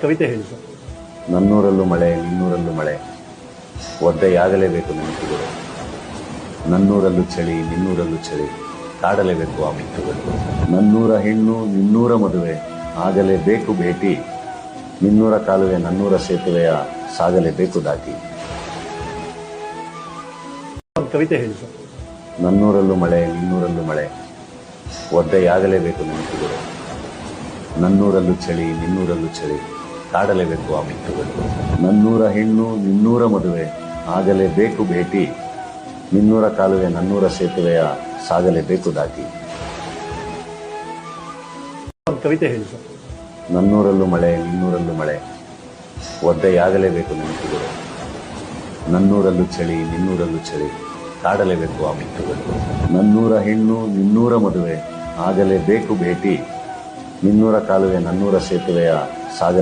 ಕವಿತೆ ಹೇಳಿ ಸರ್. ನನ್ನೂರಲ್ಲೂ ಮಳೆ ನಿನ್ನೂರಲ್ಲೂ ಮಳೆ, ಒದ್ದೆಯಾಗಲೇಬೇಕು ನೆನಪುಗಳು. ನನ್ನೂರಲ್ಲೂ ಚಳಿ ನಿನ್ನೂರಲ್ಲೂ ಚಳಿ, ಕಾಡಲೇಬೇಕು ಆ ಮಿತ್ತುಗಳು. ನನ್ನೂರ ಹೆಣ್ಣು ನಿನ್ನೂರ ಮದುವೆ, ಆಗಲೇಬೇಕು ಭೇಟಿ. ನಿನ್ನೂರ ಕಾಲುವೆ ನನ್ನೂರ ಸೇತುವೆಯ, ಸಾಗಲೇಬೇಕು ದಾಟಿ. ಕವಿತೆ ಹೇಳಿ ಸರ್. ನನ್ನೂರಲ್ಲೂ ಮಳೆ ನಿನ್ನೂರಲ್ಲೂ ಮಳೆ, ಒದ್ದೆಯಾಗಲೇಬೇಕು ನೆನಪುಗಳು. ನನ್ನೂರಲ್ಲೂ ಚಳಿ ನಿನ್ನೂರಲ್ಲೂ ಚಳಿ, ಕಾಡಲೇಬೇಕು ಆ ಮಿತ್ತುಗಳು. ನನ್ನೂರ ಹೆಣ್ಣು ನಿನ್ನೂರ ಮದುವೆ, ಆಗಲೇಬೇಕು ಭೇಟಿ. ನಿನ್ನೂರ ಕಾಲುವೆ ನನ್ನೂರ ಸೇತುವೆಯ, ಸಾಗಲೇಬೇಕು ದಾಟಿ. ಕವಿತೆ ಹೇಳಿ ಸರ್. ನನ್ನೂರಲ್ಲೂ ಮಳೆ ನಿನ್ನೂರಲ್ಲೂ ಮಳೆ, ಒದ್ದೆಯಾಗಲೇಬೇಕು ನೆನಪುಗಳು. ನನ್ನೂರಲ್ಲೂ ಚಳಿ ನಿನ್ನೂರಲ್ಲೂ ಚಳಿ, ಕಾಡಲೇಬೇಕು ಆ ಮಿತ್ತುಗಳು. ನನ್ನೂರ ಹೆಣ್ಣು ನಿನ್ನೂರ ಮದುವೆ, ಆಗಲೇಬೇಕು ಭೇಟಿ. ನಿನ್ನೂರ ಕಾಲುವೆ ನನ್ನೂರ ಸೇತುವೆಯ, ಸಾಗಲೇಬೇಕು